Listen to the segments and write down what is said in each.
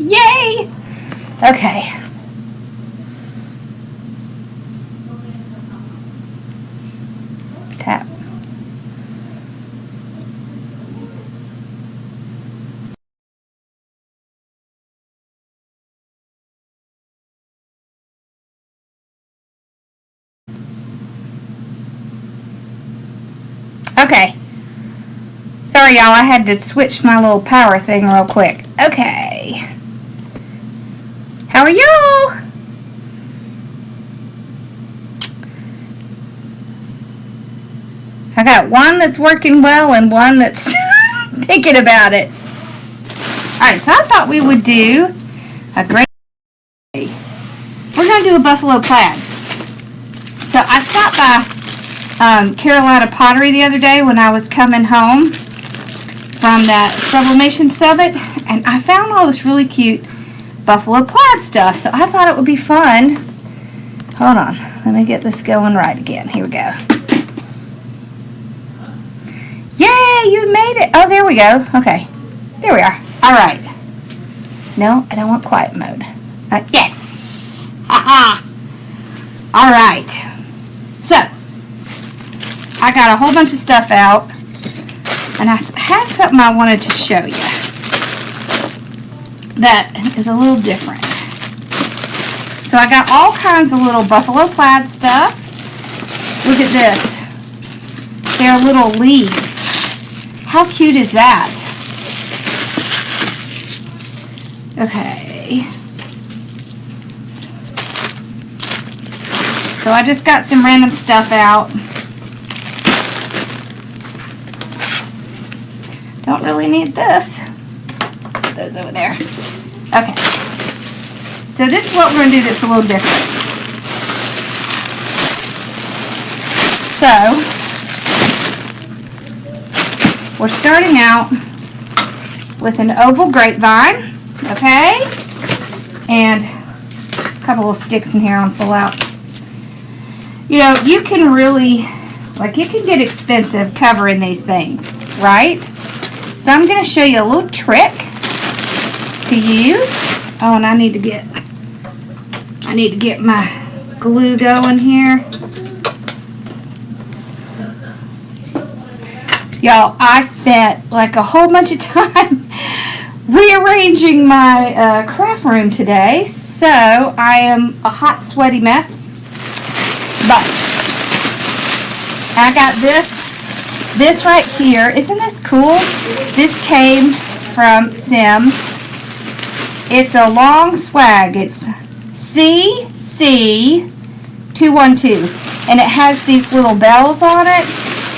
Yay! Okay. Tap. Okay. Sorry, y'all. I had to switch my little power thing real quick. Okay. How are y'all? I got one that's working well and one that's thinking about it. Alright, so I thought we would do a great day. We're going to do a buffalo plaid. So I stopped by Carolina Pottery the other day when I was coming home from that Sublimation Summit, and I found all this really cute buffalo plaid stuff, so I thought it would be fun. Hold on, let me get this going right again. Here we go. Yay, you made it. Oh, there we go. Okay, there we are. All right. No, I don't want quiet mode. Yes. Ha-ha. All right. So, I got a whole bunch of stuff out, and I had something I wanted to show you that is a little different. So I got all kinds of little buffalo plaid stuff. Look at this. They're little leaves. How cute is that? Okay. So I just got some random stuff out. Don't really need this. Put those over there. Okay. So this is what we're going to do that's a little different. So, we're starting out with an oval grapevine, okay? And a couple of sticks in here I'll pull out. You know, you can really, like, it can get expensive covering these things, right? So I'm going to show you a little trick to use. Oh, and I need to get my glue going here. Y'all, I spent like a whole bunch of time rearranging my craft room today, so I am a hot, sweaty mess. But I got this right here. Isn't this cool? This came from Sims. It's a long swag. It's CC212, and it has these little bells on it.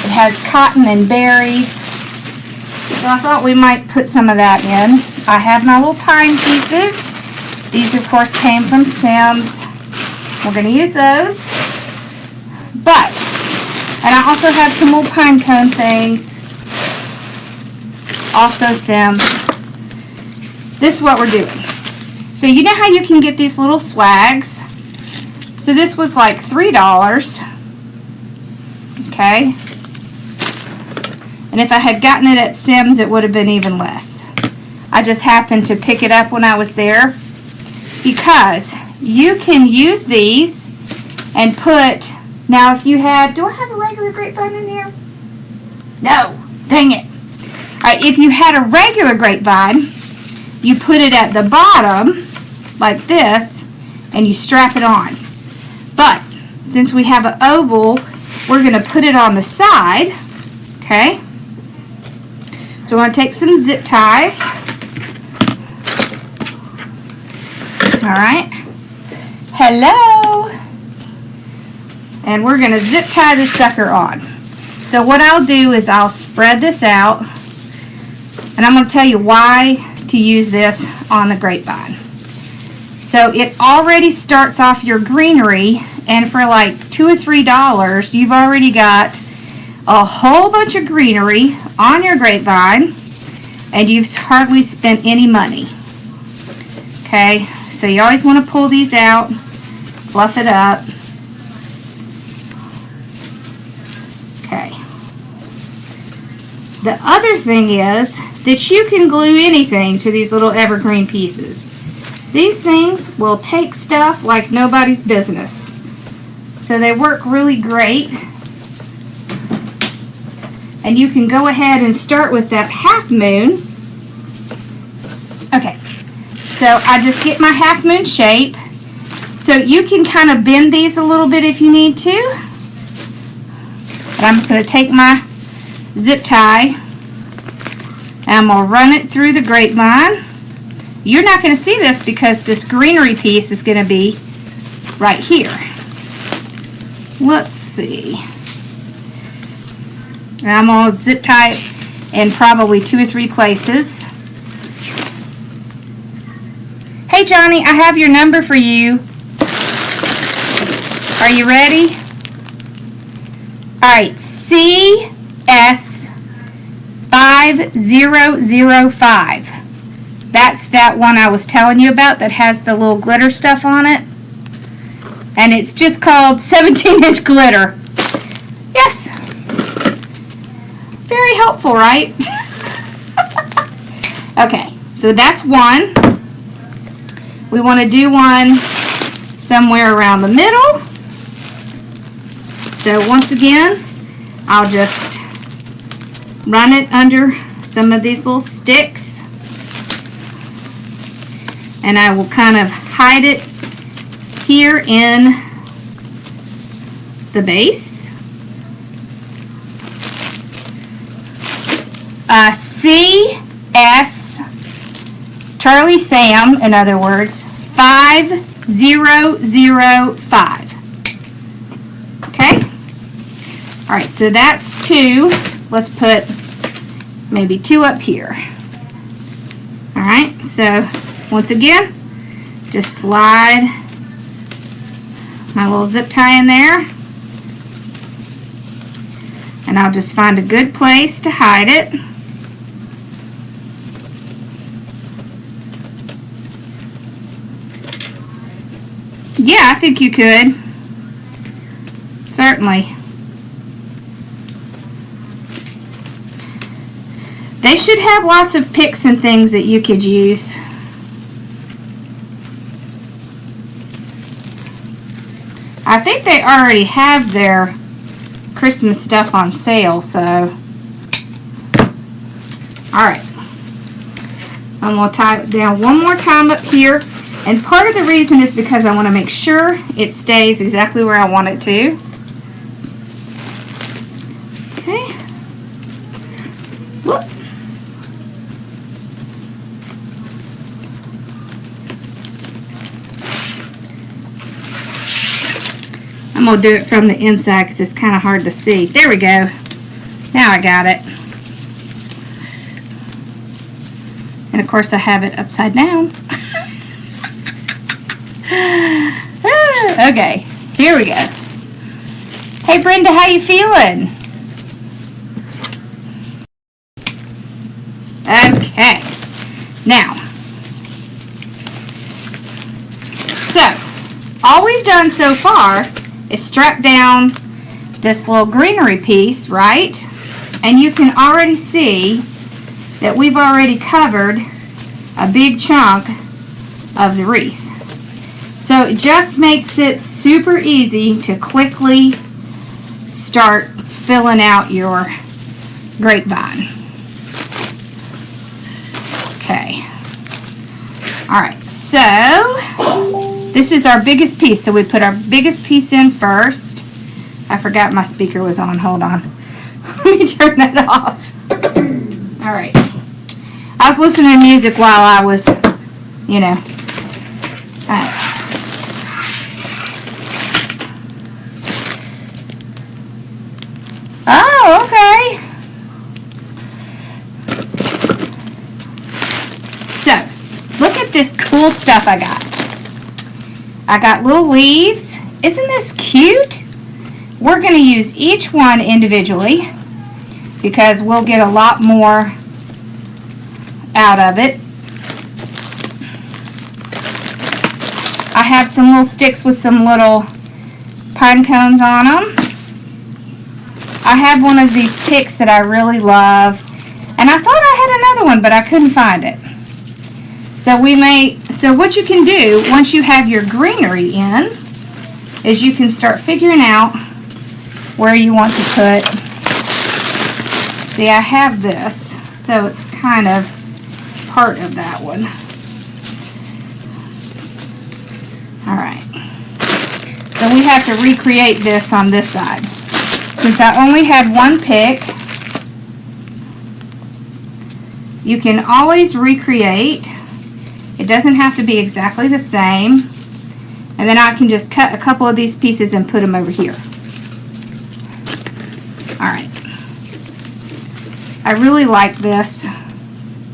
It has cotton and berries. So I thought we might put some of that in. I have my little pine pieces. These, of course, came from Sims. We're going to use those. But, and I also have some little pine cone things. Also Sims. This is what we're doing. So you know how you can get these little swags? So this was like $3. Okay. And if I had gotten it at Sims, it would have been even less. I just happened to pick it up when I was there, because you can use these and put, now if you had, do I have a regular grapevine in here? No, dang it. All right, if you had a regular grapevine, you put it at the bottom like this and you strap it on. But since we have an oval, we're going to put it on the side, okay? So we're going to take some zip ties. All right. Hello. And we're going to zip tie this sucker on. So what I'll do is I'll spread this out, and I'm going to tell you why to use this on the grapevine. So it already starts off your greenery, and for like $2 or $3, you've already got a whole bunch of greenery on your grapevine, and you've hardly spent any money. Okay, so you always want to pull these out, fluff it up. Okay. The other thing is that you can glue anything to these little evergreen pieces. These things will take stuff like nobody's business. So they work really great. And you can go ahead and start with that half moon. Okay, so I just get my half moon shape. So you can kind of bend these a little bit if you need to. And I'm just going to take my zip tie and I'm going to run it through the grapevine. You're not going to see this because this greenery piece is going to be right here. Let's see. And I'm going to zip tie it in probably 2 or 3 places. Hey Johnny, I have your number for you. Are you ready? Alright, CS5005. That's that one I was telling you about that has the little glitter stuff on it. And it's just called 17-inch glitter. Yes. Very helpful, right? Okay, so that's one. We want to do one somewhere around the middle. So once again, I'll just run it under some of these little sticks. And I will kind of hide it here in the base. CS, Charlie Sam, in other words, 5005. Okay? Alright, so that's 2. Let's put maybe 2 up here. Alright, so once again, just slide my little zip tie in there. And I'll just find a good place to hide it. Yeah, I think you could. Certainly. They should have lots of picks and things that you could use. I think they already have their Christmas stuff on sale, so. Alright. I'm going to tie it down one more time up here. And part of the reason is because I want to make sure it stays exactly where I want it to. Okay. Whoop. I'm going to do it from the inside because it's kind of hard to see. There we go. Now I got it. And of course I have it upside down. Okay, here we go. Hey Brenda, how you feeling? Okay, now, so all we've done so far is strap down this little greenery piece, right? And you can already see that we've already covered a big chunk of the wreath. So it just makes it super easy to quickly start filling out your grapevine. Okay. Alright, so this is our biggest piece. So we put our biggest piece in first. I forgot my speaker was on. Hold on. Let me turn that off. Alright. I was listening to music while I was, you know. Oh, okay. So, look at this cool stuff I got. I got little leaves. Isn't this cute? We're going to use each one individually because we'll get a lot more out of it. I have some little sticks with some little pine cones on them. I have one of these picks that I really love, and I thought I had another one, but I couldn't find it. So what you can do once you have your greenery in is you can start figuring out where you want to put. See, I have this, so it's kind of part of that one. All right. So we have to recreate this on this side. Since I only had one pick, you can always recreate. It doesn't have to be exactly the same. And then I can just cut a couple of these pieces and put them over here. Alright. I really like this.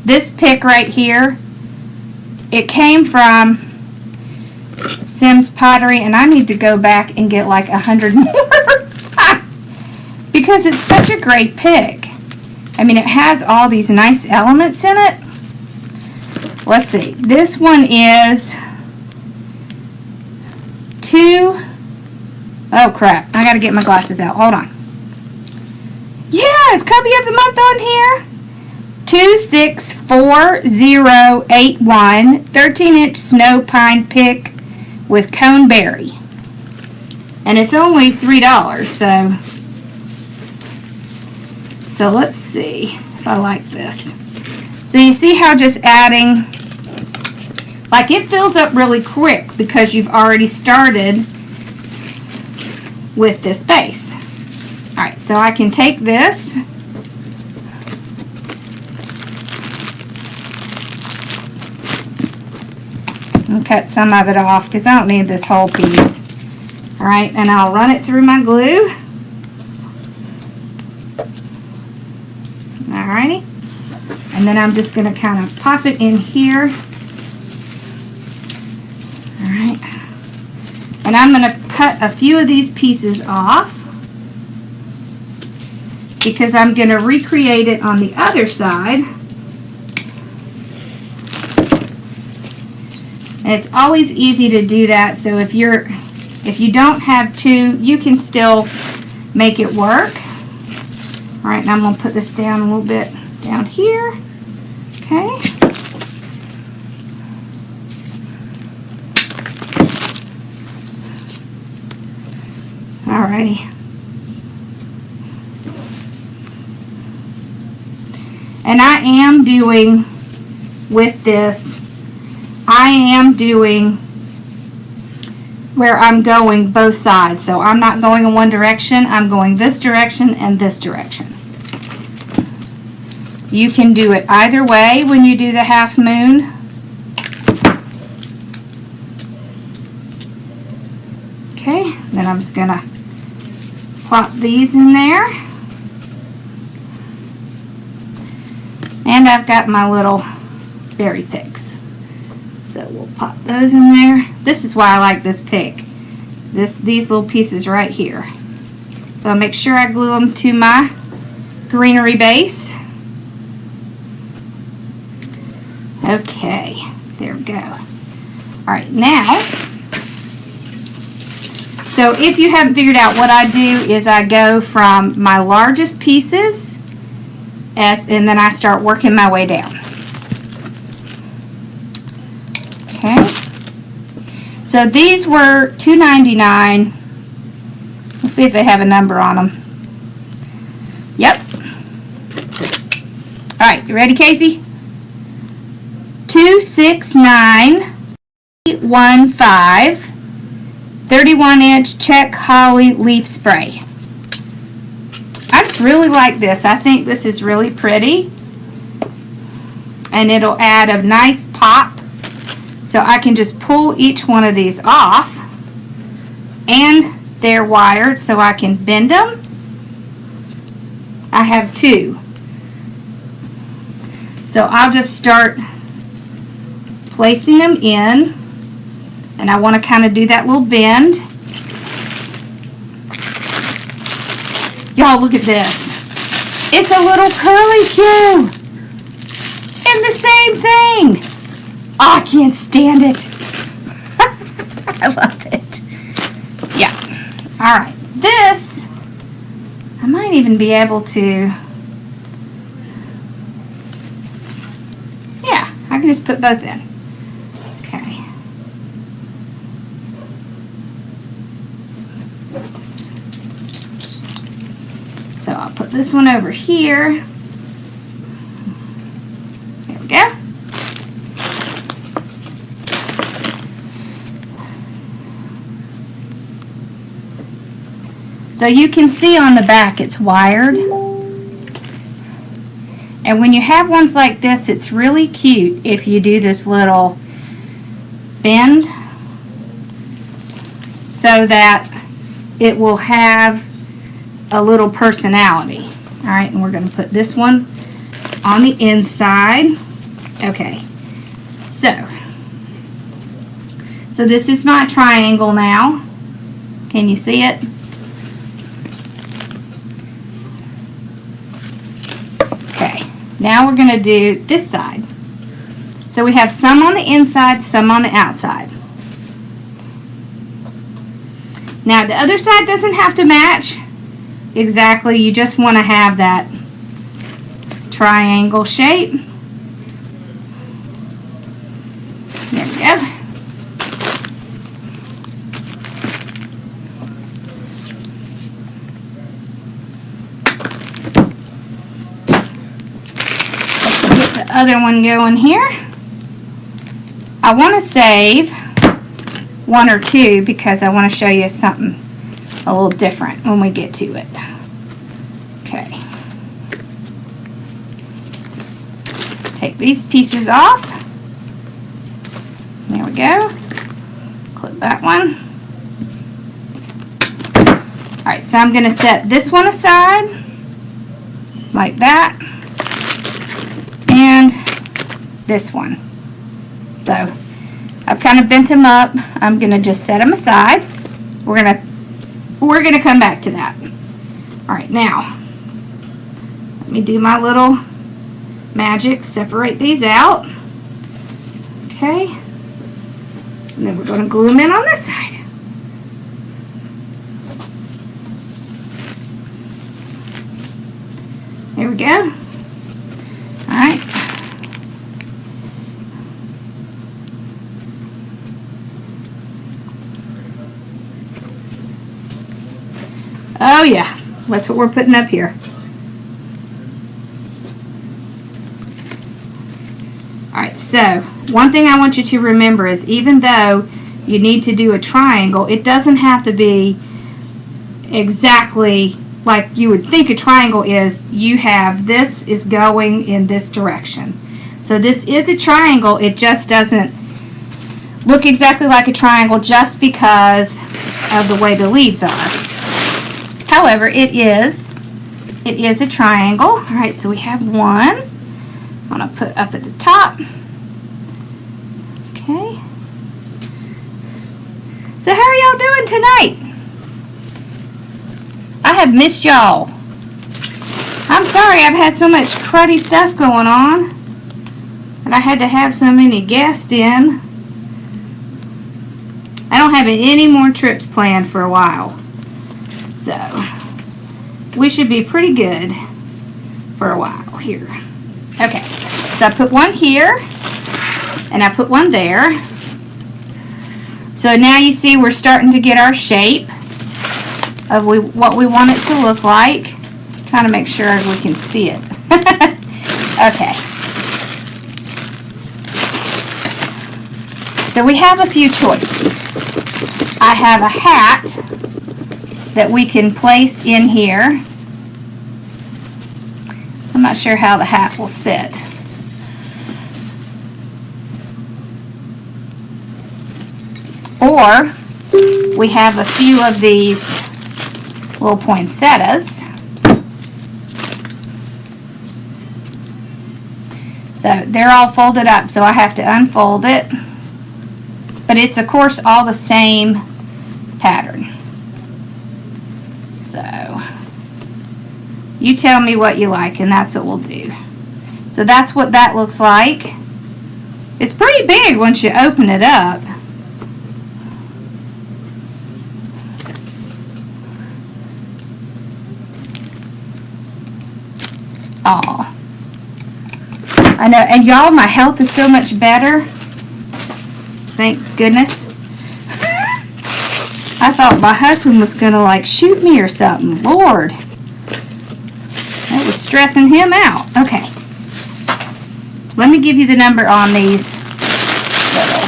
This pick right here, it came from Sims Pottery, and I need to go back and get like 100 more. Because it's such a great pick. I mean, it has all these nice elements in it. Let's see. This one is oh crap. I gotta get my glasses out. Hold on. Yes, copy of the month on here. 264081 13-inch snow pine pick with cone berry. And it's only $3, so let's see if I like this. So you see how just adding, like, it fills up really quick because you've already started with this base. Alright, so I can take this and cut some of it off because I don't need this whole piece. Alright, and I'll run it through my glue. Alrighty. And then I'm just going to kind of pop it in here. Alright. And I'm going to cut a few of these pieces off because I'm going to recreate it on the other side. And it's always easy to do that, so if you don't have two, you can still make it work. Alright, now I'm going to put this down a little bit down here. Okay. Alrighty. And I am doing with this, I am doing where I'm going both sides. So I'm not going in one direction, I'm going this direction and this direction. You can do it either way when you do the half moon. Okay, then I'm just gonna plop these in there. And I've got my little berry picks. So we'll pop those in there. This is why I like this pick. These little pieces right here. So I'll make sure I glue them to my greenery base. Okay, there we go. Alright, now, so if you haven't figured out, what I do is I go from my largest pieces and then I start working my way down. Okay, so these were $2.99. Let's see if they have a number on them. Yep. Alright, you ready, Casey? 26915 31-inch check holly leaf spray. I just really like this. I think this is really pretty. And it'll add a nice pop. So I can just pull each one of these off. And they're wired so I can bend them. I have two. So I'll just start placing them in, and I want to kind of do that little bend. Y'all, look at this. It's a little curly Q and the same thing. Oh, I can't stand it. I love it. Yeah. Alright, this I might even be able to just put both in. Okay. So I'll put this one over here. There we go. So you can see on the back it's wired. And when you have ones like this, it's really cute if you do this little bend so that it will have a little personality. All right, and we're going to put this one on the inside. Okay, so this is my triangle now. Can you see it? Okay, now we're going to do this side. So we have some on the inside, some on the outside. Now the other side doesn't have to match exactly. You just want to have that triangle shape. There we go. Let's get the other one going here. I want to save one or two because I want to show you something a little different when we get to it. Okay. Take these pieces off. There we go. Clip that one. Alright, so I'm going to set this one aside like that, and this one. So I've kind of bent them up. I'm going to just set them aside. We're going to come back to that. All right, now let me do my little magic. Separate these out. Okay. And then we're going to glue them in on this side. There we go. All right. Oh yeah, that's what we're putting up here. Alright, so one thing I want you to remember is even though you need to do a triangle, it doesn't have to be exactly like you would think a triangle is. You have this is going in this direction. So this is a triangle, it just doesn't look exactly like a triangle just because of the way the leaves are. However, it is a triangle. All right, so we have one. I'm going to put up at the top. Okay. So how are y'all doing tonight? I have missed y'all. I'm sorry I've had so much cruddy stuff going on, and I had to have so many guests in. I don't have any more trips planned for a while. So, we should be pretty good for a while here. Okay, so I put one here, and I put one there. So now you see we're starting to get our shape of what we want it to look like. I'm trying to make sure we can see it. Okay. So we have a few choices. I have a hat that we can place in here. I'm not sure how the hat will sit. Or we have a few of these little poinsettias. So they're all folded up, so I have to unfold it. But it's of course all the same pattern. So you tell me what you like, and that's what we'll do. So that's what that looks like. It's pretty big once you open it up. Oh, I know, and y'all, my health is so much better. Thank goodness. I thought my husband was going to like shoot me or something. Lord. That was stressing him out. Okay. Let me give you the number on these little.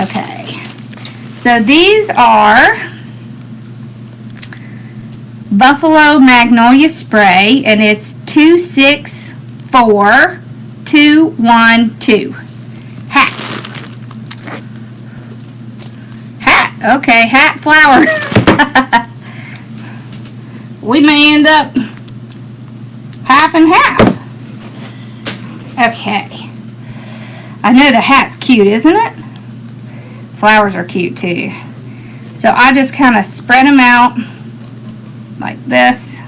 Okay. So these are Buffalo Magnolia Spray, and it's 264212. Hat. Okay, hat flower. We may end up half and half. Okay. I know the hat's cute, isn't it? Flowers are cute too. So I just kind of spread them out like this.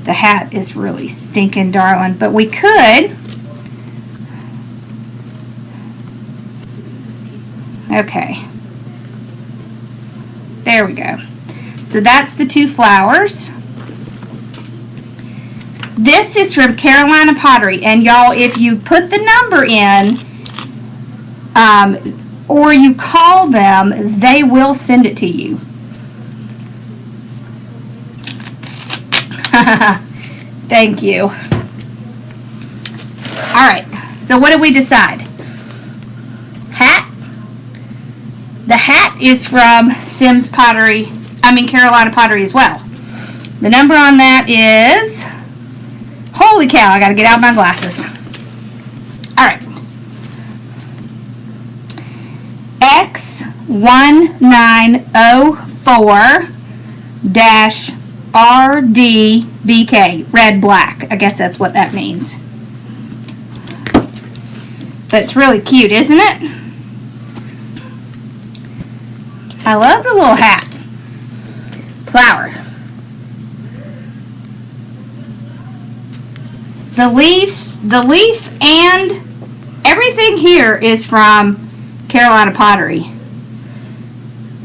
The hat is really stinking darling, but we could. Okay. There we go. So that's the two flowers. This is from Carolina Pottery, and y'all, if you put the number in, or you call them, they will send it to you. Thank you. Alright, so what did we decide? Hat. The hat is from Carolina Pottery as well. The number on that is, holy cow, I gotta get out my glasses. Alright. X1904-RDBK, red black. I guess that's what that means. But it's really cute, isn't it? I love the little hat. Flower. The leaf and everything here is from Carolina Pottery.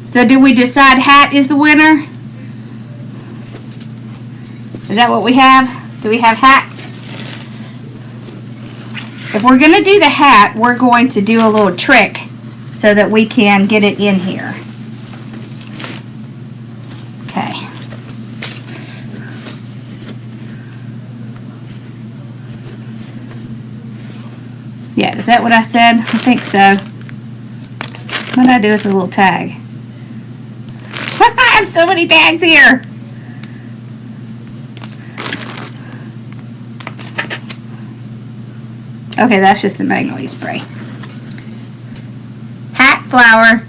So did we decide hat is the winner? Is that what we have? Do we have hat? If we're going to do the hat, we're going to do a little trick so that we can get it in here. Okay. Yeah, is that what I said? I think so. What did I do with the little tag? I have so many tags here. Okay, that's just the magnolia spray. Hat, flower.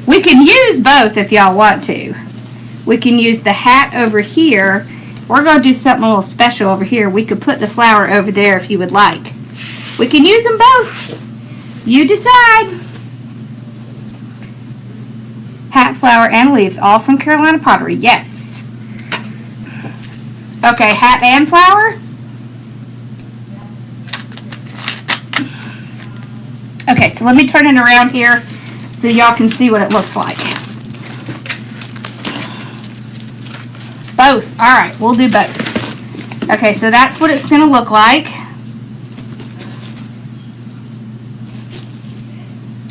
We can use both if y'all want to. We can use the hat over here. We're going to do something a little special over here. We could put the flower over there if you would like. We can use them both. You decide. Hat, flower, and leaves, all from Carolina Pottery. Yes. Okay, hat and flower. Okay, so let me turn it around here so y'all can see what it looks like. Both. All right, we'll do both. Okay, so that's what it's going to look like.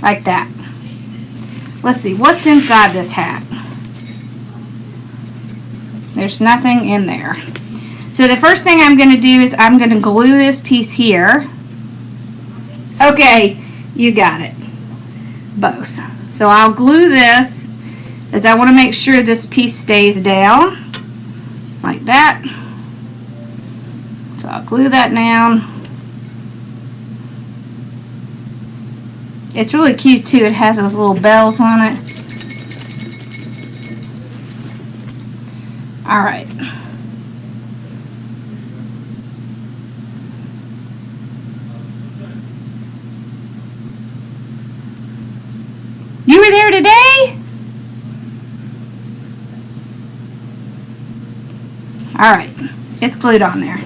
Like that. Let's see, what's inside this hat? There's nothing in there. So the first thing I'm going to do is I'm going to glue this piece here. Okay, you got it. Both. So I'll glue this as I want to make sure this piece stays down. Like that. So I'll glue that down. It's really cute too. It has those little bells on it. Alright. You were there today? Alright. It's glued on there.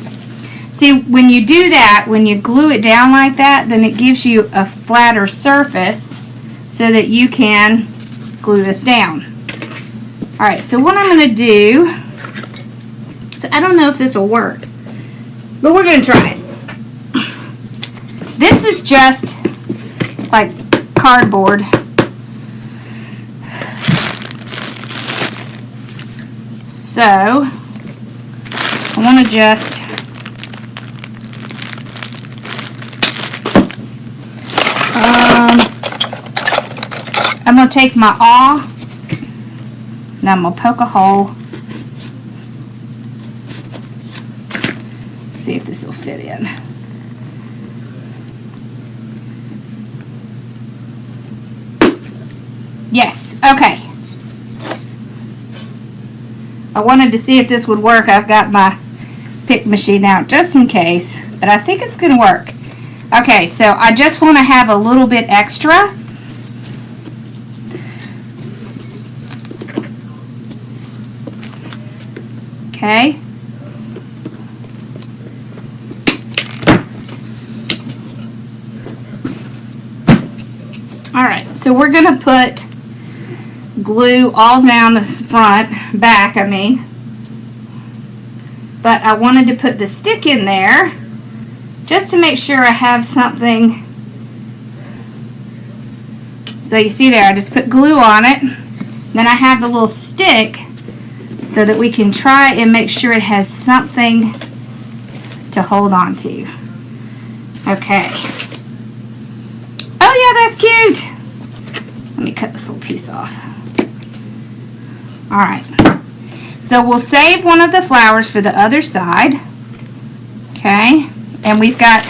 See, when you do that, when you glue it down like that, then it gives you a flatter surface so that you can glue this down. Alright, so what I'm going to do, so I don't know if this will work, but we're going to try it. This is just like cardboard. So, I want to just I'm going to take my awl and I'm going to poke a hole. See if this will fit in. Yes, okay. I wanted to see if this would work. I've got my pick machine out just in case, but I think it's going to work. Okay, so I just want to have a little bit extra. Okay. Alright, so we're going to put glue all down the back, I mean. But I wanted to put the stick in there just to make sure I have something. So you see there, I just put glue on it. Then I have the little stick so that we can try and make sure it has something to hold on to. Okay. Oh yeah, that's cute. Let me cut this little piece off. Alright. So we'll save one of the flowers for the other side. Okay. And we've got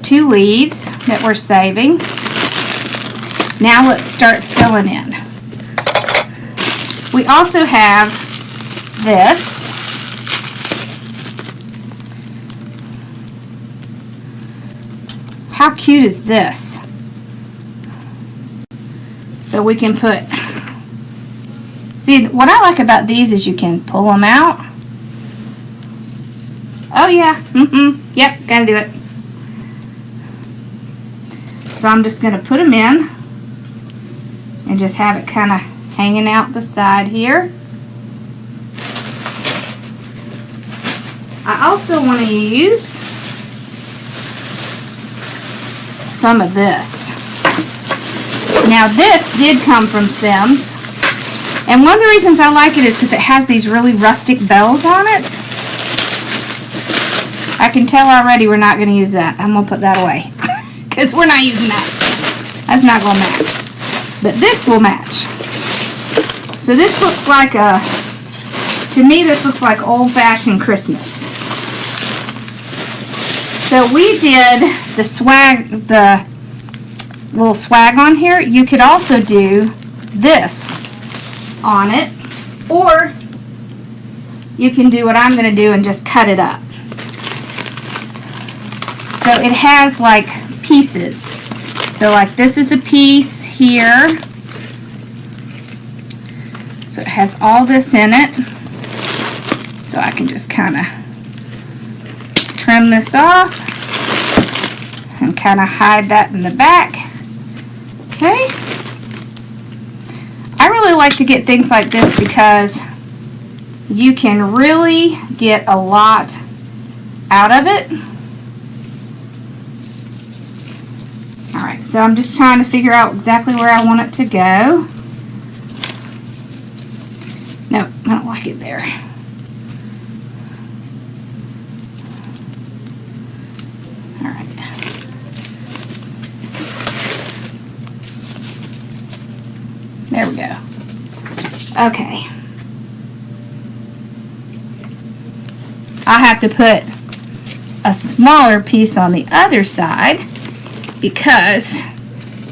2 leaves that we're saving. Now let's start filling in. We also have this. How cute is this? So we can put, see, what I like about these is you can pull them out. Oh yeah, yep, gotta do it. So I'm just gonna put them in and just have it kind of hanging out the side here. I also want to use some of this. Now this did come from Sims, and one of the reasons I like it is because it has these really rustic bells on it. I can tell already we're not going to use that. I'm going to put that away because we're not using that. That's not going to match. But this will match. So this looks like a, to me this looks like old-fashioned Christmas. So we did the swag, the little swag on here. You could also do this on it, or you can do what I'm going to do and just cut it up. So it has like pieces. So like this is a piece here. So it has all this in it. So I can just kind of trim this off and kind of hide that in the back. Okay. I really like to get things like this because you can really get a lot out of it. Alright, so I'm just trying to figure out exactly where I want it to go. No, I don't like it there. Alright. There we go. Okay. I'll have to put a smaller piece on the other side because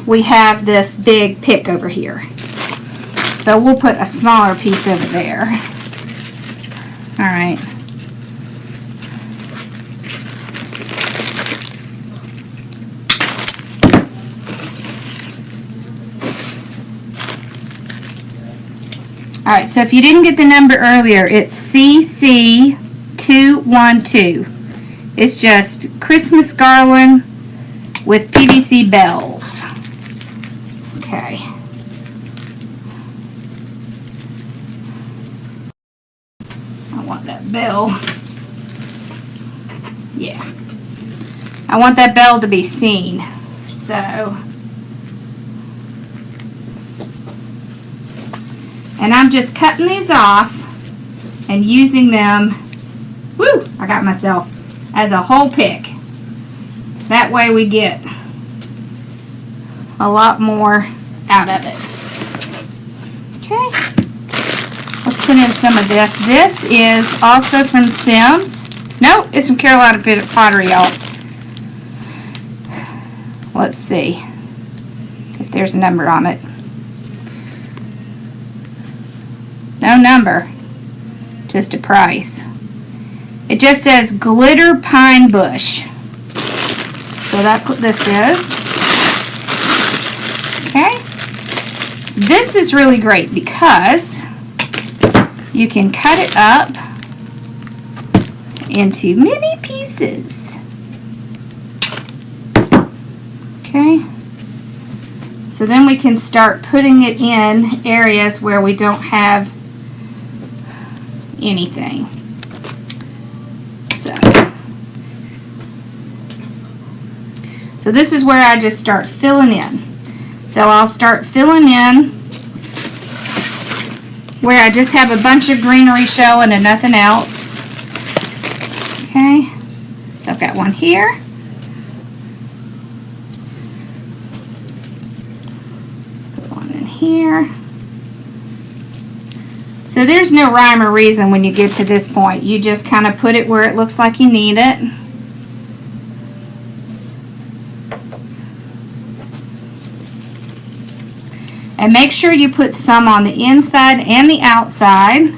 we have this big pick over here. So we'll put a smaller piece over there. Alright. Alright, so if you didn't get the number earlier, it's CC212. It's just Christmas garland with PVC bells. Okay. want that bell. Yeah. I want that bell to be seen. So, and I'm just cutting these off and using them, woo, I got myself, as a whole pick. That way we get a lot more out of it. Okay. Let's put in some of this. This is also from Sims. Nope, it's from Carolina Pottery, y'all. Let's see if there's a number on it. No number, just a price. It just says Glitter Pine Bush. So that's what this is. Okay. This is really great because you can cut it up into mini pieces. Okay. So then we can start putting it in areas where we don't have anything. So this is where I just start filling in. So I'll start filling in where I just have a bunch of greenery showing and nothing else. Okay, so I've got one here. Put one in here. So there's no rhyme or reason when you get to this point. You just kind of put it where it looks like you need it. And make sure you put some on the inside and the outside.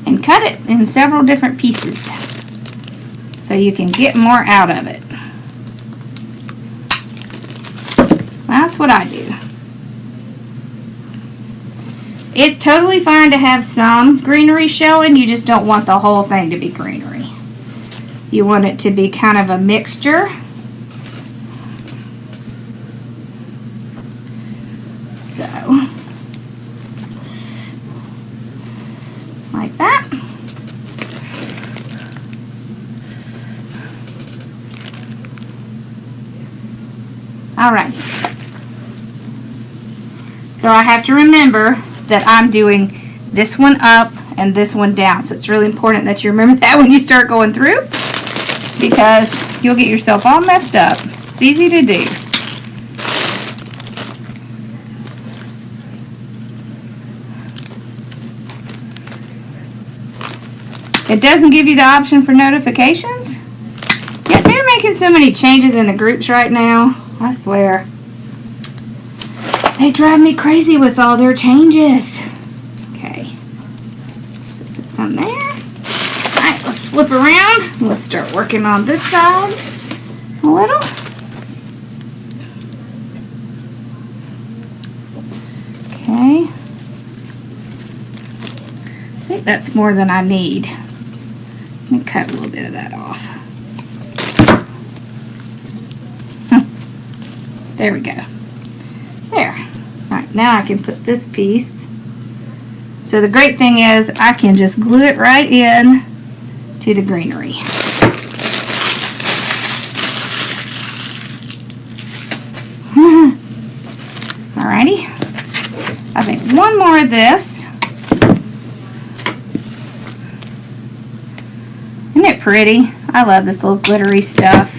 And cut it in several different pieces so you can get more out of it. That's what I do. It's totally fine to have some greenery showing. You just don't want the whole thing to be greenery. You want it to be kind of a mixture. So, like that. Alright. So I have to remember that I'm doing this one up and this one down. So it's really important that you remember that when you start going through, because you'll get yourself all messed up. It's easy to do. It doesn't give you the option for notifications. Yeah, they're making so many changes in the groups right now. I swear. They drive me crazy with all their changes. Okay. So put some there. Alright, let's flip around. Let's start working on this side a little. Okay. I think that's more than I need. Let me cut a little bit of that off. There we go. There. Alright, now I can put this piece. So the great thing is I can just glue it right in to the greenery. Alrighty. I think one more of this. Isn't it pretty? I love this little glittery stuff.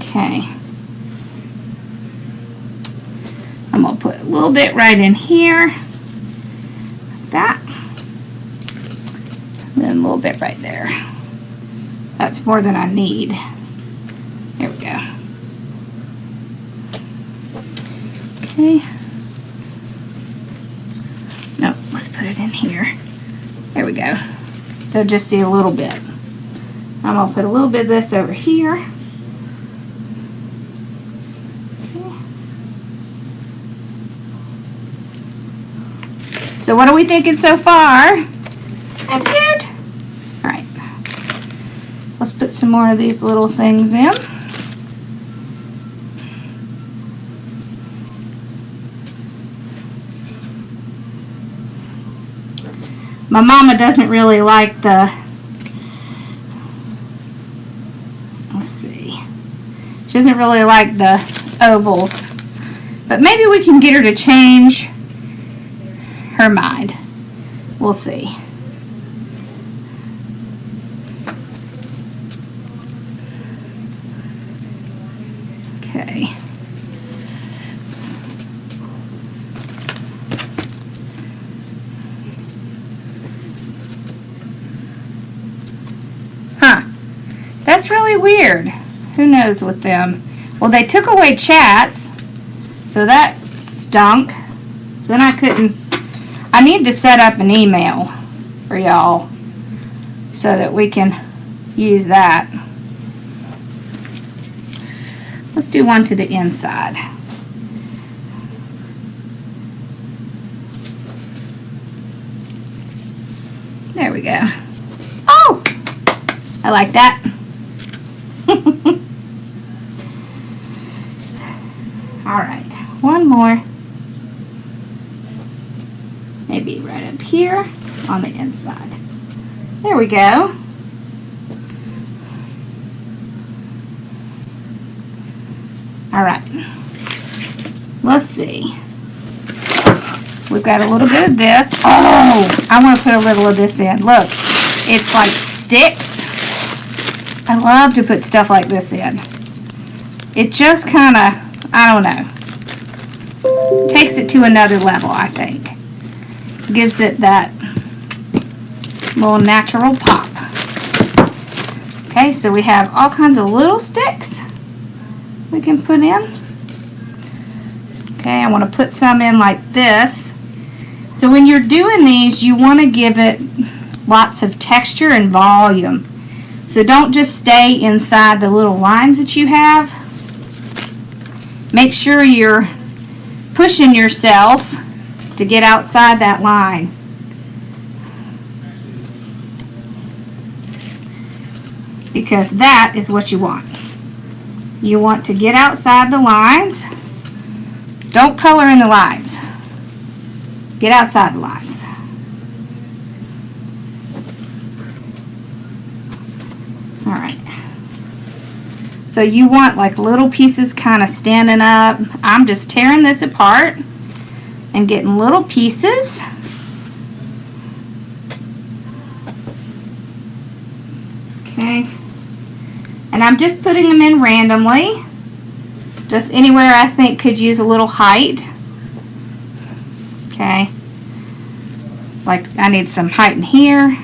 Okay. I'm going to put a little bit right in here. Like that. And then a little bit right there. That's more than I need. There we go. Okay. No, let's put it in here. There we go. They'll just see a little bit. I'm going to put a little bit of this over here. So what are we thinking so far? That's good. Alright. Let's put some more of these little things in. My mama doesn't really like the, let's see, she doesn't really like the ovals, but maybe we can get her to change her mind. We'll see. Okay. Huh. That's really weird. Who knows with them? Well, they took away chats, so that stunk. So then I need to set up an email for y'all so that we can use that. Let's do one to the inside. There we go. Oh! I like that. Alright, one more. Maybe right up here on the inside. There we go. Alright, let's see. We've got a little bit of this. Oh, I want to put a little of this in. Look, it's like sticks. I love to put stuff like this in. It just kind of, I don't know, takes it to another level, I think. Gives it that little natural pop. Okay, so we have all kinds of little sticks we can put in. Okay, I want to put some in like this. So when you're doing these, you want to give it lots of texture and volume. So don't just stay inside the little lines that you have. Make sure you're pushing yourself to get outside that line. Because that is what you want. You want to get outside the lines. Don't color in the lines. Get outside the lines. Alright. So you want like little pieces kind of standing up. I'm just tearing this apart and getting little pieces. Okay. And I'm just putting them in randomly. Just anywhere I think could use a little height. Okay. Like I need some height in here.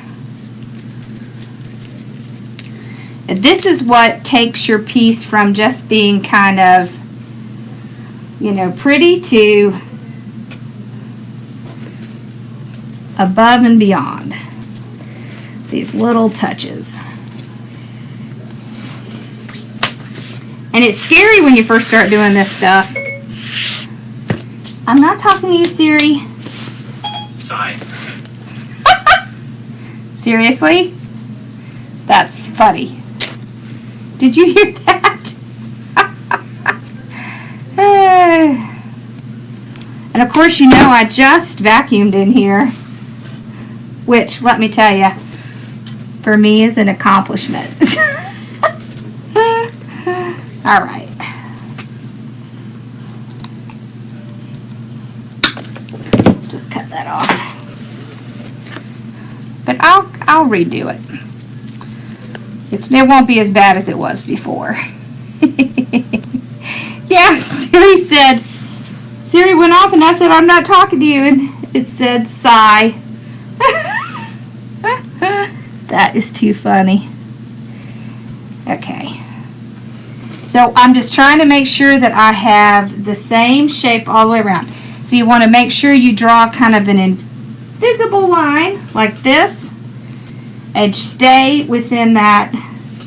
And this is what takes your piece from just being kind of, you know, pretty to above and beyond. These little touches. And it's scary when you first start doing this stuff. I'm not talking to you, Siri. Sigh. Seriously? That's funny. Did you hear that? And of course, you know I just vacuumed in here, which, let me tell you, for me is an accomplishment. All right. Just cut that off. But I'll redo it. It won't be as bad as it was before. Yeah, Siri went off and I said, I'm not talking to you. And it said, sigh. That is too funny. Okay. So I'm just trying to make sure that I have the same shape all the way around. So you want to make sure you draw kind of an invisible line like this and stay within that.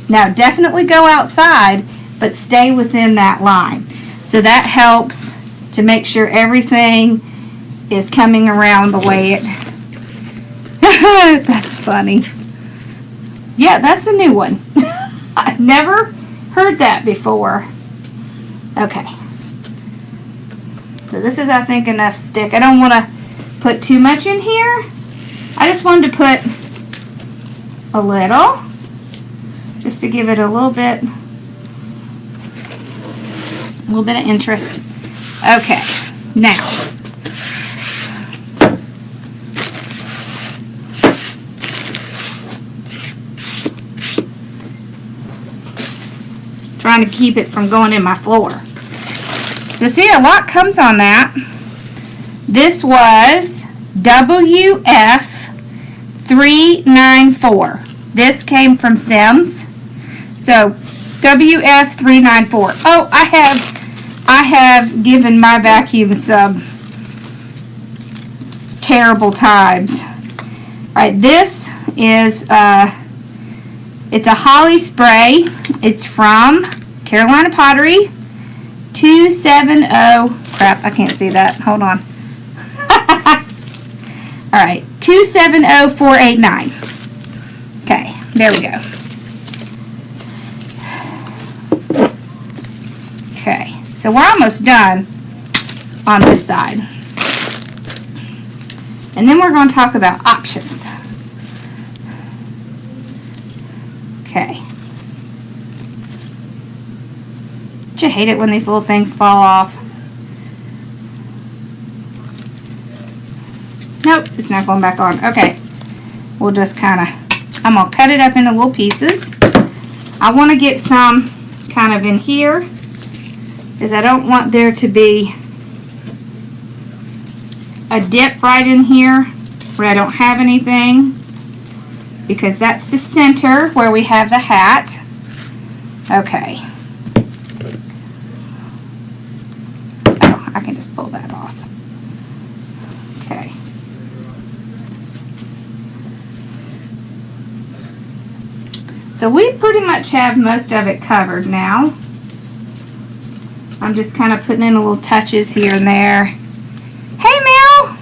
Now definitely go outside, but stay within that line. So that helps to make sure everything is coming around the way it... That's funny. Yeah, that's a new one. I've never heard that before. Okay. So this is, I think, enough stick. I don't want to put too much in here. I just wanted to put a little, just to give it a little bit of interest. Okay, now trying to keep it from going in my floor. So see, a lot comes on that. This was WF394. This came from Sims. So WF394. Oh, I have given my vacuum some terrible times. All right, this is it's a holly spray. It's from Carolina Pottery. 270. Crap, I can't see that. Hold on. All right, 270489. Okay, there we go. Okay, so we're almost done on this side. And then we're going to talk about options. Okay. Don't you hate it when these little things fall off? Nope, it's not going back on. Okay, we'll just kind of, I'm going to cut it up into little pieces. I want to get some kind of in here, because I don't want there to be a dip right in here where I don't have anything, because that's the center where we have the hat. Okay. Oh, I can just pull that off. Okay. So we pretty much have most of it covered now. I'm just kind of putting in a little touches here and there. Hey, Mel!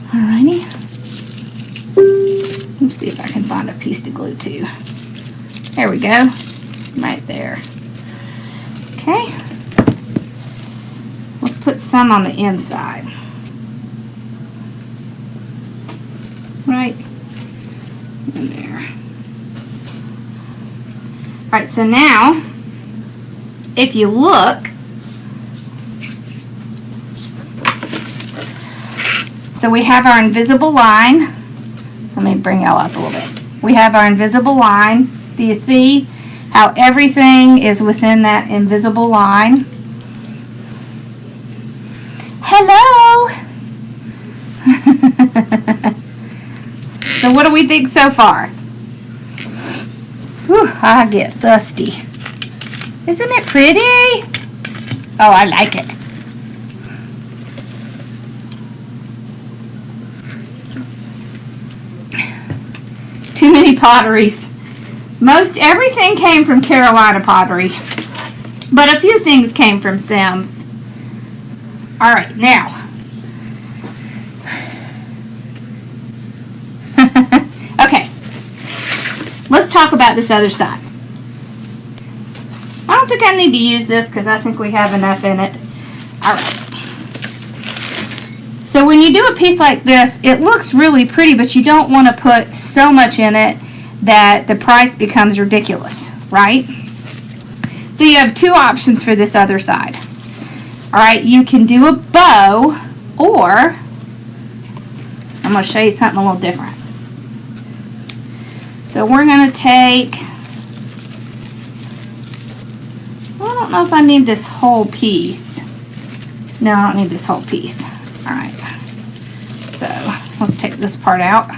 Alrighty. Let's see if I can find a piece to glue to. There we go. Right there. Okay. Let's put some on the inside. Right in there. Alright, so now, if you look, so we have our invisible line. Let me bring y'all up a little bit. We have our invisible line. Do you see how everything is within that invisible line? Hello! So what do we think so far? Whew, I get thirsty. Isn't it pretty? Oh, I like it. Too many potteries. Most everything came from Carolina Pottery, but a few things came from Sims. All right, now. Okay. Let's talk about this other side. I don't think I need to use this because I think we have enough in it. All right. So when you do a piece like this, it looks really pretty, but you don't want to put so much in it that the price becomes ridiculous, right? So you have two options for this other side. All right, you can do a bow, or I'm going to show you something a little different. So we're going to take, well, I don't know if I need this whole piece. No, I don't need this whole piece. All right, so let's take this part out.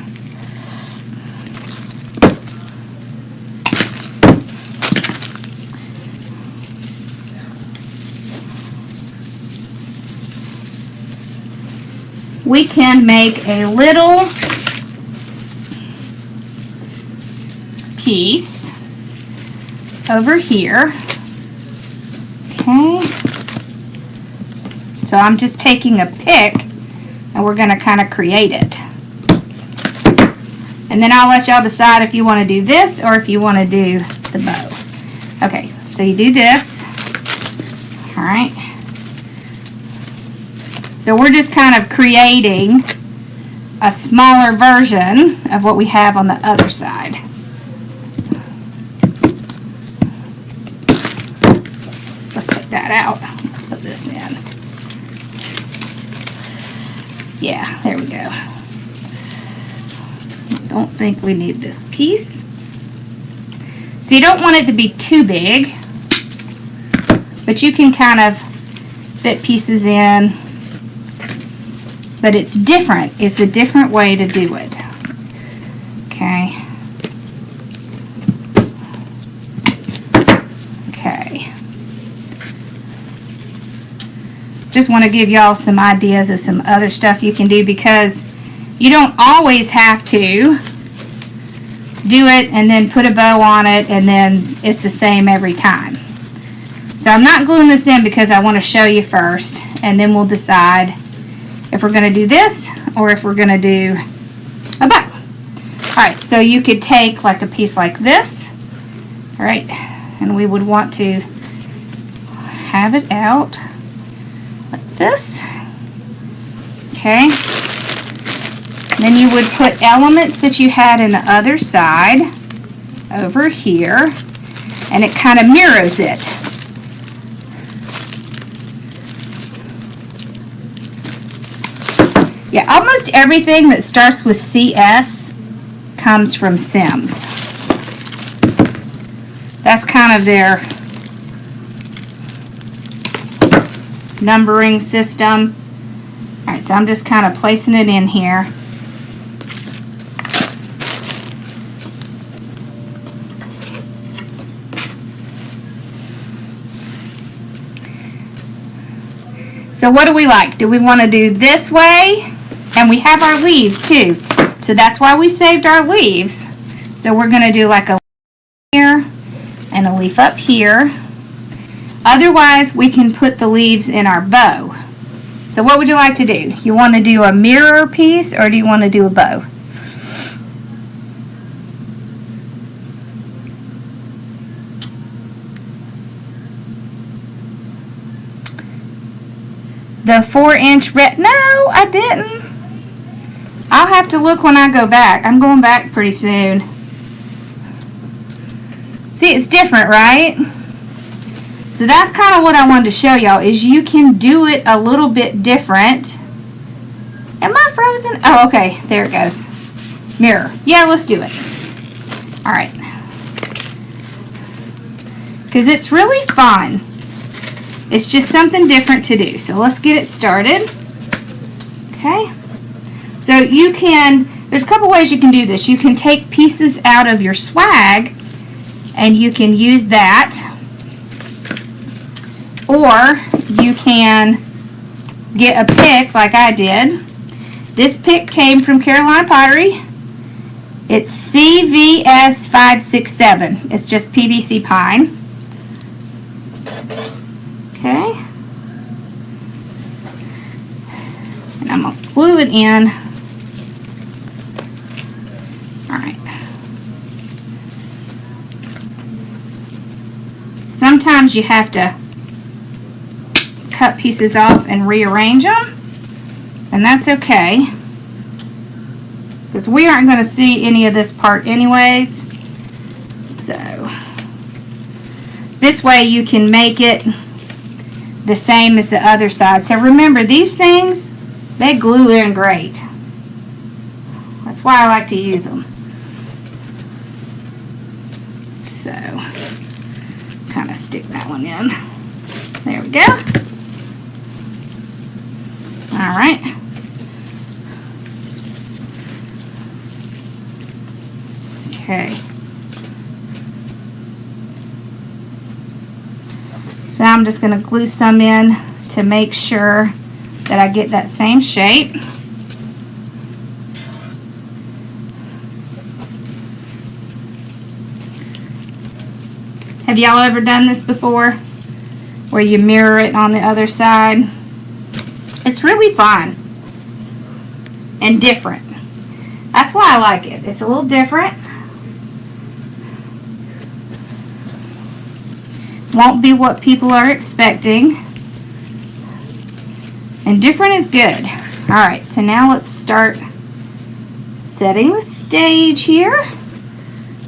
We can make a little piece over here. Okay. So I'm just taking a pick and we're going to kind of create it. And And then I'll let y'all decide if you want to do this or if you want to do the bow. Okay, so you do this. All right. So we're just kind of creating a smaller version of what we have on the other side. Let's take that out. Let's put this in. Yeah, there we go. Don't think we need this piece. So you don't want it to be too big, but you can kind of fit pieces in. But it's different. It's a different way to do it. Okay. Okay. Just want to give y'all some ideas of some other stuff you can do, because you don't always have to do it and then put a bow on it and then it's the same every time. So I'm not gluing this in because I want to show you first, and then we'll decide if we're going to do this or if we're going to do a bow. Alright, so you could take like a piece like this, alright, and we would want to have it out like this. Okay. Then you would put elements that you had in the other side over here, and it kind of mirrors it. Yeah, almost everything that starts with CS comes from Sims. That's kind of their numbering system. Alright, so I'm just kind of placing it in here. So what do we like? Do we want to do this way? And we have our leaves too. So that's why we saved our leaves. So we're going to do like a leaf here and a leaf up here. Otherwise, we can put the leaves in our bow. So what would you like to do? You want to do a mirror piece or do you want to do a bow? The 4-inch red? No, I didn't. I'll have to look when I go back. I'm going back pretty soon. See, it's different, right? So that's kind of what I wanted to show y'all, is you can do it a little bit different. Am I frozen? Oh, okay. There it goes. Mirror. Yeah, let's do it. All right. Because it's really fun. It's just something different to do. So let's get it started. Okay. So you can, there's a couple ways you can do this. You can take pieces out of your swag and you can use that. Or you can get a pick like I did. This pick came from Carolina Pottery. It's CVS 567. It's just PVC pine. Okay. And I'm going to glue it in. Alright. Sometimes you have to cut pieces off and rearrange them. And that's okay. Because we aren't going to see any of this part anyways. So, this way you can make it the same as the other side. So remember, these things, they glue in great. That's why I like to use them. So, kind of stick that one in. There we go. All right. Okay. So I'm just going to glue some in to make sure that I get that same shape. Have y'all ever done this before? Where you mirror it on the other side? It's really fun and different. That's why I like it. It's a little different. Won't be what people are expecting. And different is good. Alright, so now let's start setting the stage here.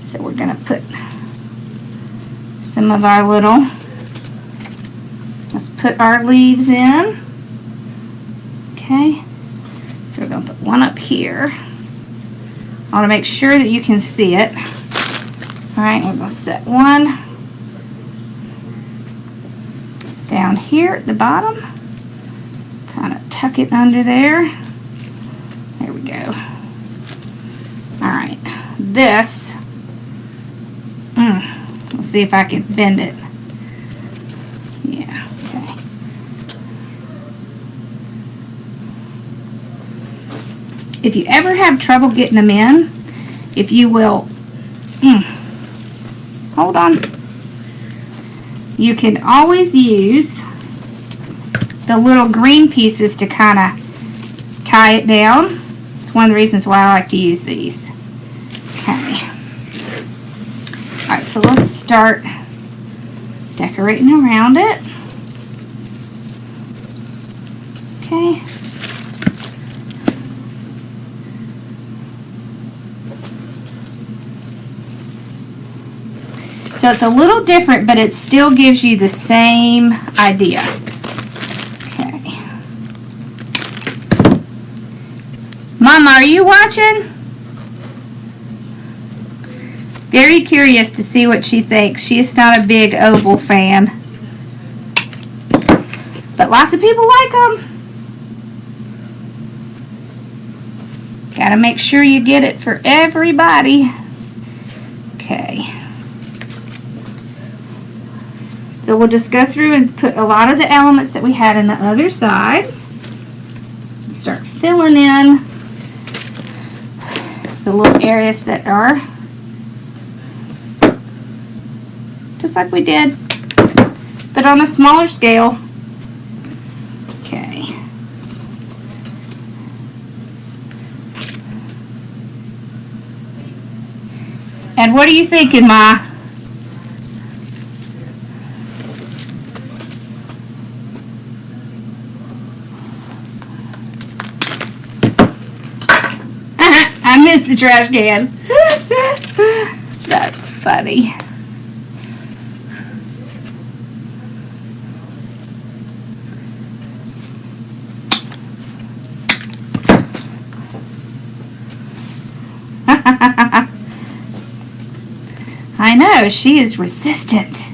So we're going to put some of our little, let's put our leaves in. Okay, so we're going to put one up here. I want to make sure that you can see it. Alright, we're going to set one down here at the bottom. Kind of tuck it under there. There we go. Alright, this, let's see if I can bend it. Yeah, okay. If you ever have trouble getting them in, if you will, hold on. You can always use the little green pieces to kind of tie it down. It's one of the reasons why I like to use these. Okay. Alright, so let's start decorating around it. Okay. So it's a little different, but it still gives you the same idea. Okay. Mama, are you watching? Very curious to see what she thinks. She's not a big oval fan, but lots of people like them. Gotta make sure you get it for everybody. Okay. So we'll just go through and put a lot of the elements that we had in the other side. Start filling in the little areas that are just like we did, but on a smaller scale. Okay. And what are you thinking, Ma? I missed the trash can. That's funny. I know, she is resistant.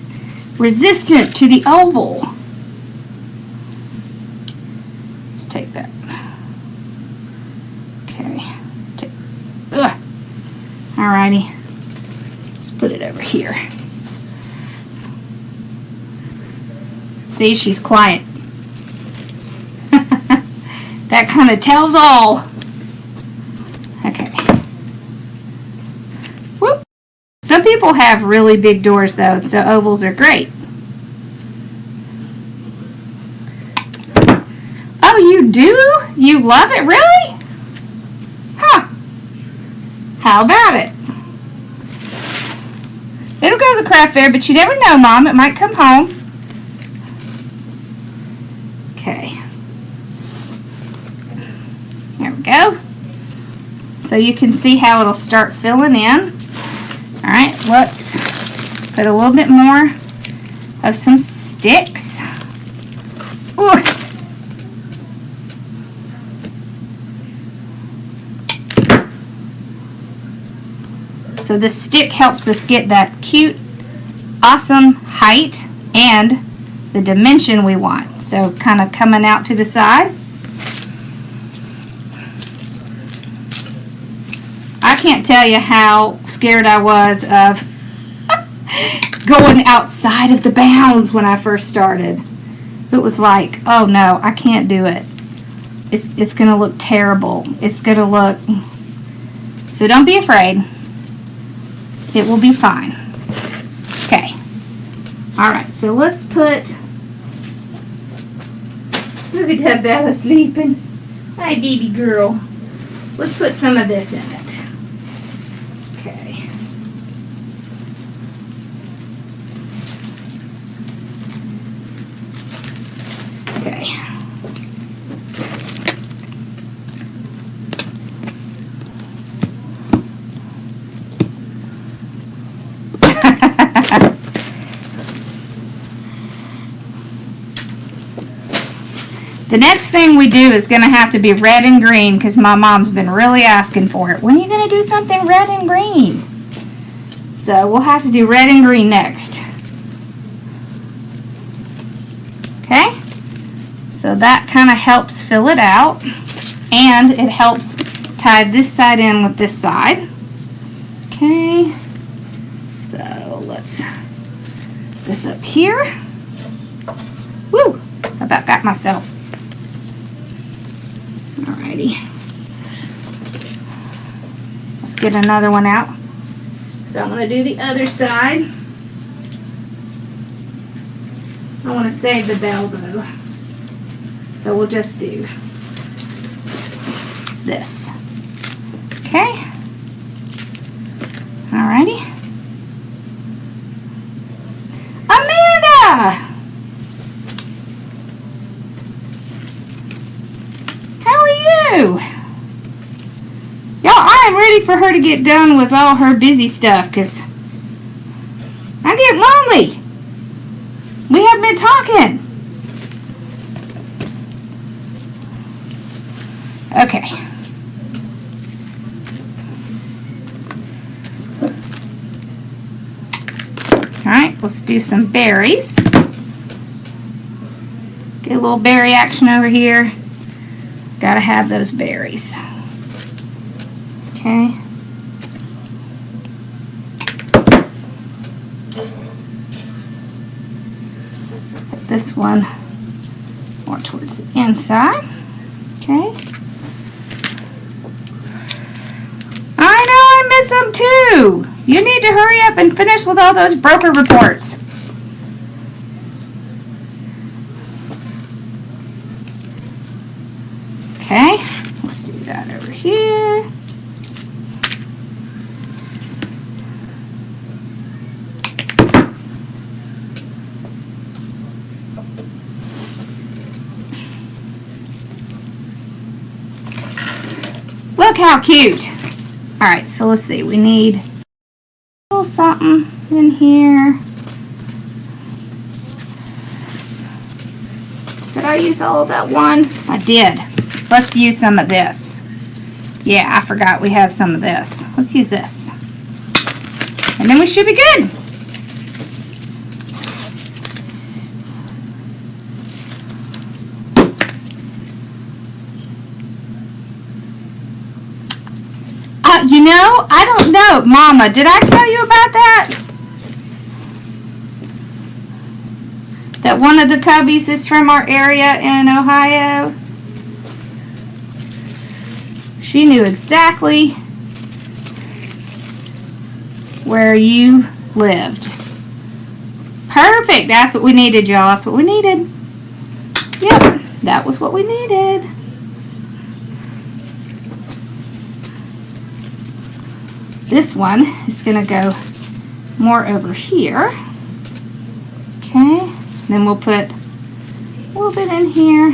Resistant to the oval. Let's take that. Okay. Ugh. Alrighty. Let's put it over here. See, she's quiet. That kind of tells all. Okay. Whoop. Some people have really big doors though, so ovals are great. Oh, you do? You love it, really? Huh. How about it? It'll go to the craft fair, but you never know, Mom. It might come home. Okay. There we go. So you can see how it'll start filling in. Alright, let's put a little bit more of some sticks. Ooh. So the stick helps us get that cute, awesome height and the dimension we want. So kind of coming out to the side. I can't tell you how scared I was of going outside of the bounds when I first started. It was like, oh no, I can't do it. It's going to look terrible. It's going to look... So don't be afraid. It will be fine. Okay. Alright, so let's put... Look at that Bella sleeping. Hi, baby girl. Let's put some of this in it. Okay. The next thing we do is going to have to be red and green because my mom's been really asking for it. When are you going to do something red and green? So we'll have to do red and green next. Okay? So that kind of helps fill it out. And it helps tie this side in with this side. Okay? So let's put this up here. Woo! I about got myself. Alrighty. Let's get another one out. So I'm going to do the other side. I want to save the bell though. So we'll just do this. Okay. Alrighty. Amanda! Y'all, I am ready for her to get done with all her busy stuff because I get lonely. We have been talking. Okay. Alright, let's do some berries. Get a little berry action over here. Gotta have those berries. Okay. Put this one more towards the inside. Okay. I know I miss them too. You need to hurry up and finish with all those broker reports. Okay, let's do that over here. Look how cute. Alright, so let's see. We need a little something in here. Did I use all of that one? I did. Let's use some of this. Yeah, I forgot we have some of this. Let's use this. And then we should be good. You know, I don't know. Mama, did I tell you about that? That one of the cubbies is from our area in Ohio? She knew exactly where you lived. Perfect. That's what we needed, y'all. That's what we needed. Yep, that was what we needed. This one is going to go more over here. Okay. Then we'll put a little bit in here.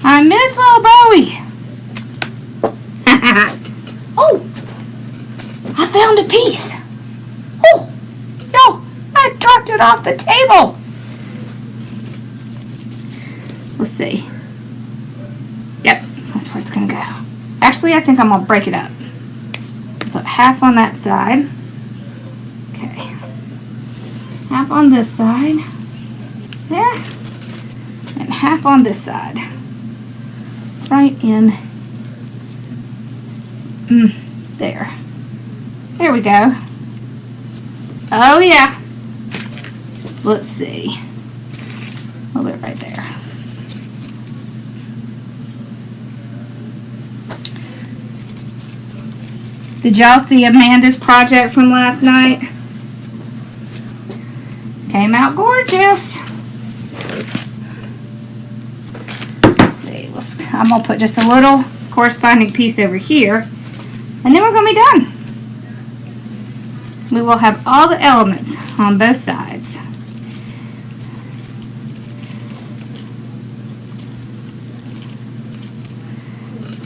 I miss little Bowie. Oh, I found a piece. Oh, no, I dropped it off the table. Let's see. Yep, that's where it's gonna go. Actually, I think I'm gonna break it up. Put half on that side. Okay. Half on this side. There. And half on this side. Right in there. There we go. Oh yeah. Let's see. A little bit right there. Did y'all see Amanda's project from last night? Came out gorgeous. I'm gonna put just a little corresponding piece over here. And then we're going to be done. We will have all the elements on both sides.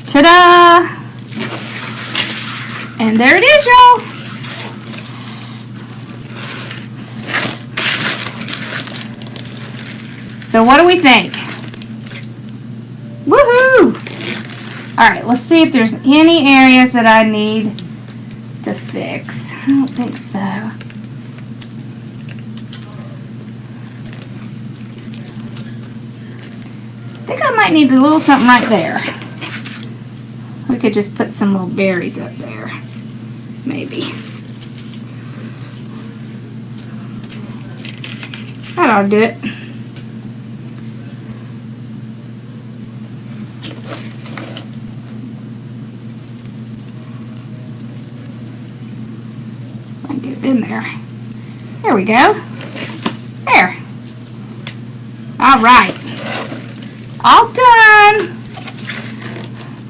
Ta-da! And there it is, y'all. So what do we think? Woohoo! Alright, let's see if there's any areas that I need to fix. I don't think so. I think I might need a little something right there. We could just put some little berries up there. Maybe. That ought to do it. I can get it in there. There we go. There. All right. All done.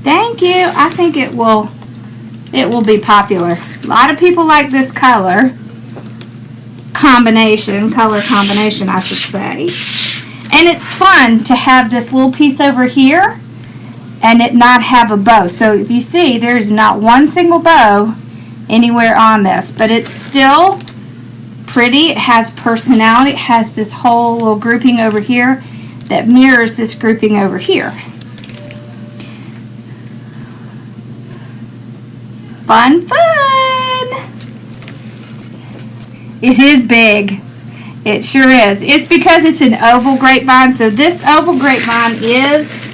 Thank you. I think it will be popular. A lot of people like this color combination, I should say. And it's fun to have this little piece over here and it not have a bow. So if you see, there's not one single bow anywhere on this, but it's still pretty. It has personality. It has this whole little grouping over here that mirrors this grouping over here. Fun, fun! It is big. It sure is. It's because it's an oval grapevine. So this oval grapevine is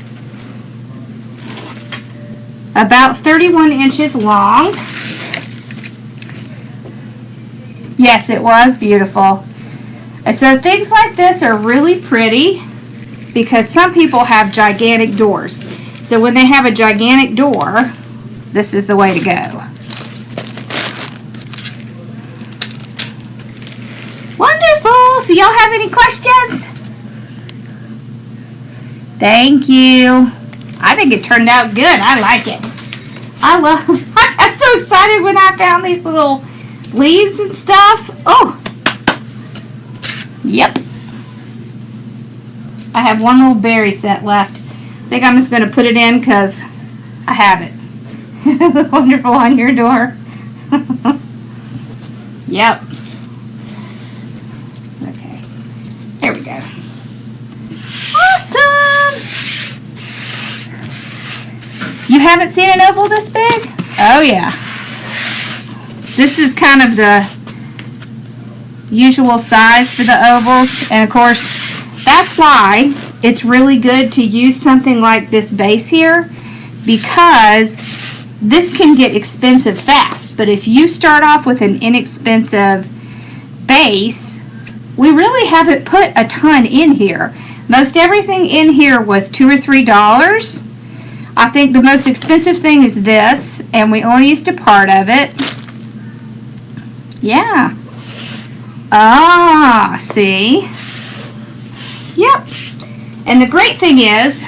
about 31 inches long. Yes, it was beautiful. And so things like this are really pretty because some people have gigantic doors. So when they have a gigantic door, this is the way to go. Wonderful! So y'all have any questions? Thank you. I think it turned out good. I like it. I got so excited when I found these little leaves and stuff. Oh! Yep. I have one little berry set left. I think I'm just going to put it in because I have it. Wonderful on your door. Yep. Okay. There we go. Awesome! You haven't seen an oval this big? Oh yeah. This is kind of the usual size for the ovals, and of course that's why it's really good to use something like this base here, because this can get expensive fast. But if you start off with an inexpensive base, we really haven't put a ton in here. Most everything in here was $2 or $3. I think the most expensive thing is this, and we only used a part of it. Yeah. Ah, see? Yep. And the great thing is,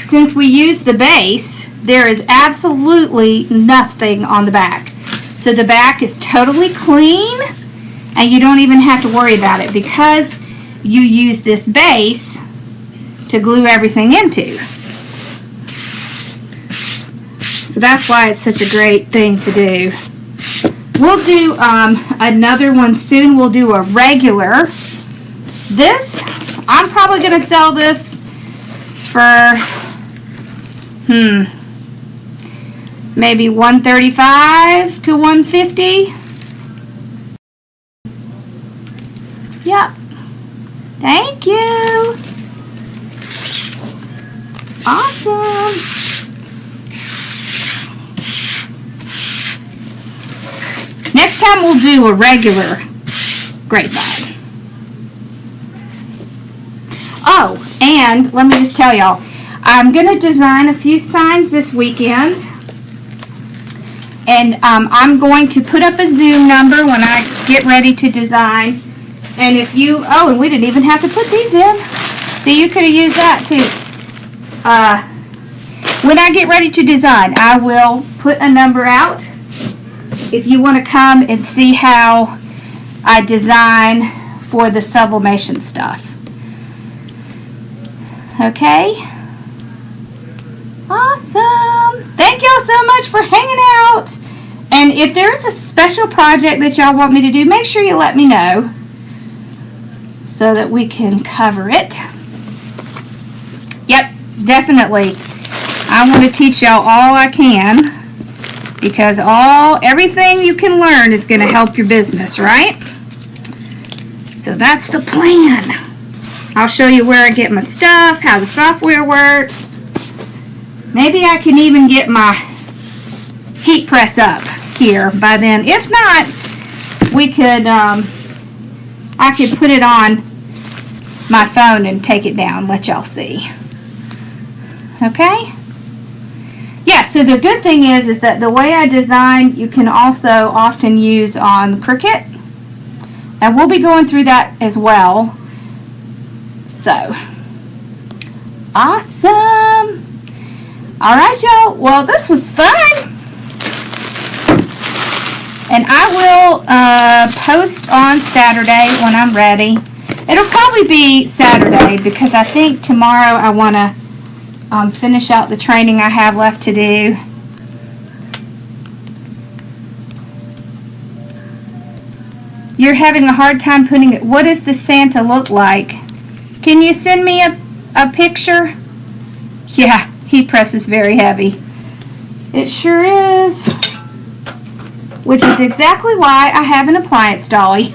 since we use the base, there is absolutely nothing on the back. So the back is totally clean, and you don't even have to worry about it because you use this base to glue everything into. So that's why it's such a great thing to do. We'll do another one soon. We'll do a regular. This, I'm probably going to sell this for, maybe $135 to $150. Yep. Thank you. Awesome. Next time we'll do a regular grapevine. Oh, and let me just tell y'all, I'm going to design a few signs this weekend. And I'm going to put up a Zoom number when I get ready to design. And if you, oh, and we didn't even have to put these in. See, you could have used that too. when I get ready to design, I will put a number out if you want to come and see how I design for the sublimation stuff. Okay? Awesome! Thank y'all so much for hanging out. And if there's a special project that y'all want me to do, make sure you let me know so that we can cover it. Yep, definitely. I want to teach y'all all I can, because everything you can learn is going to help your business, right? So that's the plan. I'll show you where I get my stuff, how the software works. Maybe I can even get my heat press up here by then. If not, we could, I could put it on my phone and take it down, let y'all see. Okay? Yeah, so the good thing is that the way I design, you can also often use on Cricut. And we'll be going through that as well. So, awesome. All right, y'all. Well, this was fun. And I will post on Saturday when I'm ready. It'll probably be Saturday because I think tomorrow I want to finish out the training I have left to do. You're having a hard time putting it. What does the Santa look like? Can you send me a picture? Yeah, heat press is very heavy. It sure is. Which is exactly why I have an appliance dolly.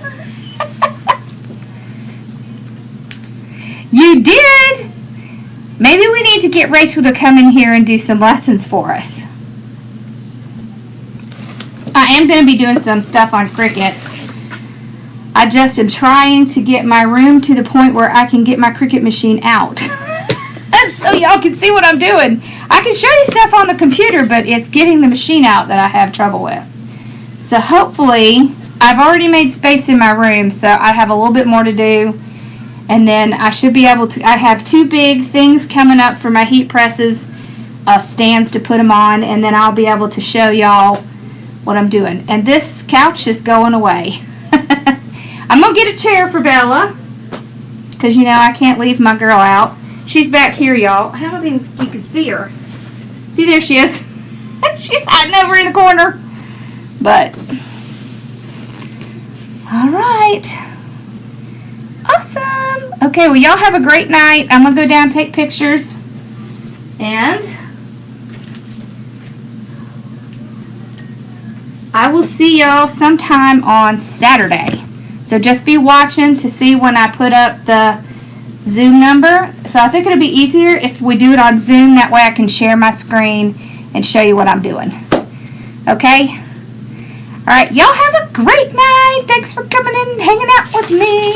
You did? Maybe we need to get Rachel to come in here and do some lessons for us. I am going to be doing some stuff on Cricut. I just am trying to get my room to the point where I can get my Cricut machine out. So y'all can see what I'm doing. I can show you stuff on the computer, but it's getting the machine out that I have trouble with. So hopefully, I've already made space in my room, so I have a little bit more to do. And then I should be able to, I have 2 big things coming up for my heat presses, stands to put them on, and then I'll be able to show y'all what I'm doing. And this couch is going away. I'm going to get a chair for Bella, because you know I can't leave my girl out. She's back here, y'all. I don't think you can see her. See, there she is. She's hiding over in the corner. But, all right. Awesome. Okay, well, y'all have a great night. I'm going to go down and take pictures. And I will see y'all sometime on Saturday. So just be watching to see when I put up the Zoom number. So I think it'll be easier if we do it on Zoom. That way I can share my screen and show you what I'm doing. Okay? All right, y'all have a great night. Thanks for coming in and hanging out with me.